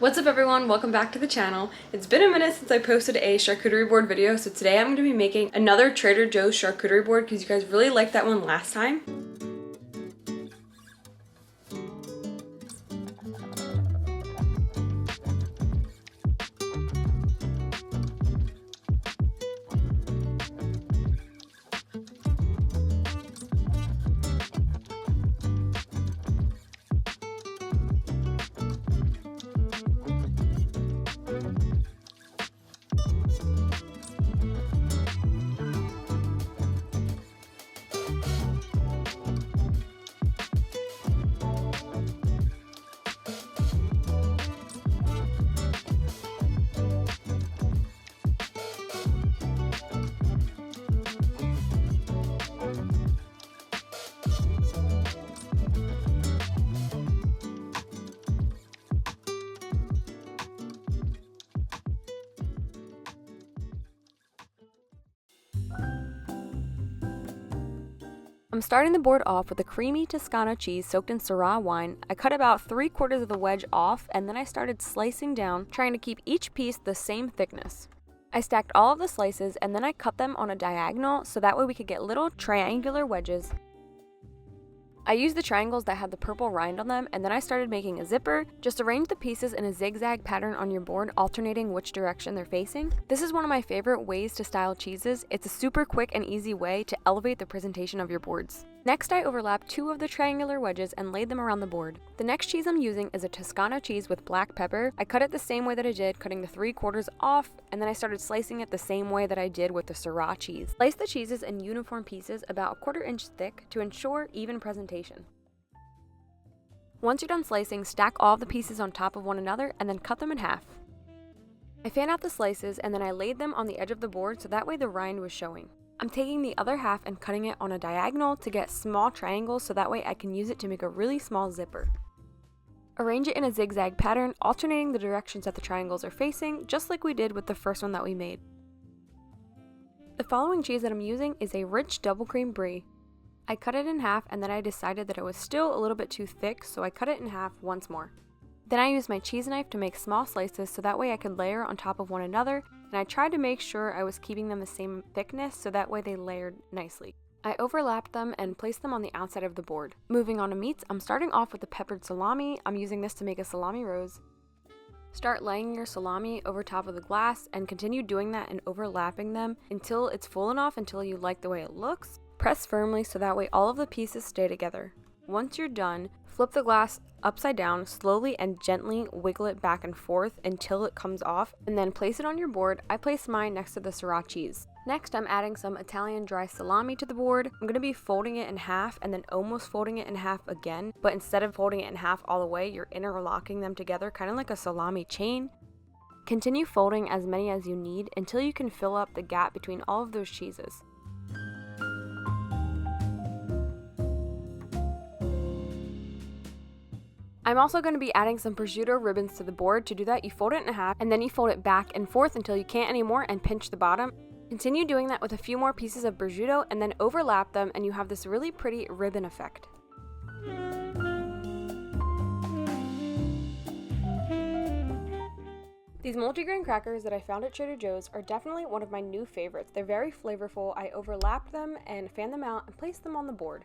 What's up everyone, welcome back to the channel. It's been a minute since I posted a charcuterie board video, so today I'm going to be making another Trader Joe's charcuterie board because you guys really liked that one last time. I'm starting the board off with a creamy Toscano cheese soaked in Syrah wine. I cut about 3/4 of the wedge off and then I started slicing down, trying to keep each piece the same thickness. I stacked all of the slices and then I cut them on a diagonal so that way we could get little triangular wedges. I used the triangles that had the purple rind on them and then I started making a zipper. Just arrange the pieces in a zigzag pattern on your board, alternating which direction they're facing. This is one of my favorite ways to style cheeses. It's a super quick and easy way to elevate the presentation of your boards. Next, I overlapped 2 of the triangular wedges and laid them around the board. The next cheese I'm using is a Toscano cheese with black pepper. I cut it the same way that I did, cutting the 3/4 off, and then I started slicing it the same way that I did with the Syrah cheese. Slice the cheeses in uniform pieces about 1/4 inch thick to ensure even presentation. Once you're done slicing, stack all of the pieces on top of one another and then cut them in half. I fan out the slices and then I laid them on the edge of the board so that way the rind was showing. I'm taking the other half and cutting it on a diagonal to get small triangles so that way I can use it to make a really small zipper. Arrange it in a zigzag pattern, alternating the directions that the triangles are facing, just like we did with the first one that we made. The following cheese that I'm using is a rich double cream brie. I cut it in half and then I decided that it was still a little bit too thick, so I cut it in half once more. Then I used my cheese knife to make small slices so that way I could layer on top of one another, and I tried to make sure I was keeping them the same thickness so that way they layered nicely. I overlapped them and placed them on the outside of the board. Moving on to meats, I'm starting off with the peppered salami. I'm using this to make a salami rose. Start laying your salami over top of the glass and continue doing that and overlapping them until it's full enough until you like the way it looks. Press firmly so that way all of the pieces stay together. Once you're done, flip the glass upside down, slowly and gently wiggle it back and forth until it comes off, and then place it on your board. I placed mine next to the Syrah cheese. Next, I'm adding some Italian dry salami to the board. I'm going to be folding it in half and then almost folding it in half again, but instead of folding it in half all the way, you're interlocking them together, kind of like a salami chain. Continue folding as many as you need until you can fill up the gap between all of those cheeses. I'm also going to be adding some prosciutto ribbons to the board. To do that, you fold it in half and then you fold it back and forth until you can't anymore and pinch the bottom. Continue doing that with a few more pieces of prosciutto and then overlap them and you have this really pretty ribbon effect. These multigrain crackers that I found at Trader Joe's are definitely one of my new favorites. They're very flavorful. I overlapped them and fanned them out and placed them on the board.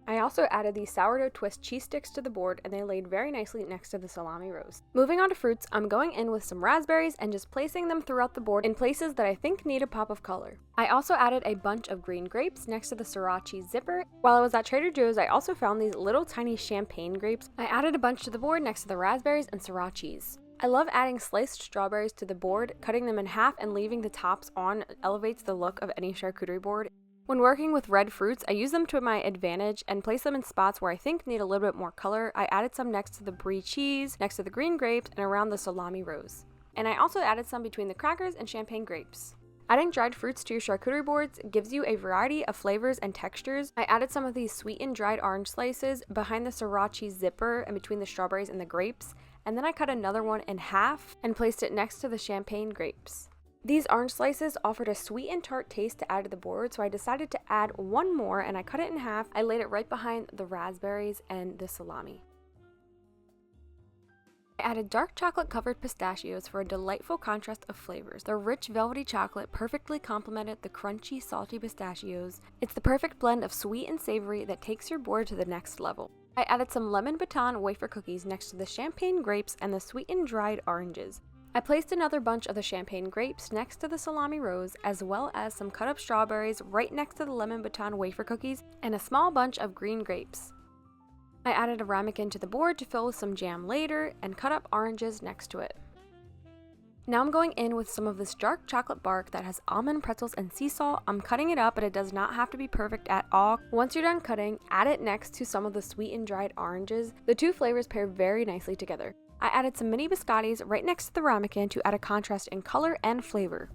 I also added these sourdough twist cheese sticks to the board and they laid very nicely next to the salami rose. Moving on to fruits, I'm going in with some raspberries and just placing them throughout the board in places that I think need a pop of color. I also added a bunch of green grapes next to the Syrah cheese zipper. While I was at Trader Joe's, I also found these little tiny champagne grapes. I added a bunch to the board next to the raspberries and Syrah cheese. I love adding sliced strawberries to the board. Cutting them in half and leaving the tops on elevates the look of any charcuterie board. When working with red fruits, I use them to my advantage and place them in spots where I think need a little bit more color. I added some next to the brie cheese, next to the green grapes, and around the salami rose. And I also added some between the crackers and champagne grapes. Adding dried fruits to your charcuterie boards gives you a variety of flavors and textures. I added some of these sweetened dried orange slices behind the Syrah cheese zipper and between the strawberries and the grapes, and then I cut another one in half and placed it next to the champagne grapes. These orange slices offered a sweet and tart taste to add to the board, so I decided to add one more and I cut it in half. I laid it right behind the raspberries and the salami. I added dark chocolate covered pistachios for a delightful contrast of flavors. The rich velvety chocolate perfectly complemented the crunchy salty pistachios. It's the perfect blend of sweet and savory that takes your board to the next level. I added some lemon baton wafer cookies next to the champagne grapes and the sweetened dried oranges. I placed another bunch of the champagne grapes next to the salami rose, as well as some cut up strawberries right next to the lemon baton wafer cookies and a small bunch of green grapes. I added a ramekin to the board to fill with some jam later and cut up oranges next to it. Now I'm going in with some of this dark chocolate bark that has almond pretzels and sea salt. I'm cutting it up, but it does not have to be perfect at all. Once you're done cutting, add it next to some of the sweetened dried oranges. The two flavors pair very nicely together. I added some mini biscottis right next to the ramekin to add a contrast in color and flavor.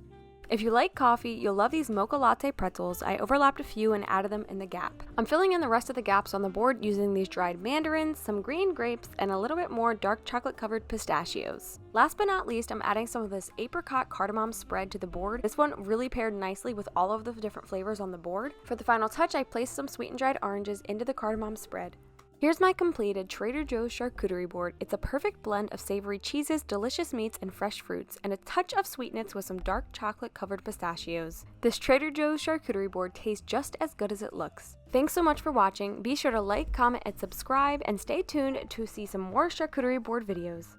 If you like coffee, you'll love these mocha latte pretzels. I overlapped a few and added them in the gap. I'm filling in the rest of the gaps on the board using these dried mandarins, some green grapes, and a little bit more dark chocolate covered pistachios. Last but not least, I'm adding some of this apricot cardamom spread to the board. This one really paired nicely with all of the different flavors on the board. For the final touch, I placed some sweetened dried oranges into the cardamom spread. Here's my completed Trader Joe's charcuterie board. It's a perfect blend of savory cheeses, delicious meats, and fresh fruits, and a touch of sweetness with some dark chocolate covered pistachios. This Trader Joe's charcuterie board tastes just as good as it looks. Thanks so much for watching. Be sure to like, comment, and subscribe, and stay tuned to see some more charcuterie board videos.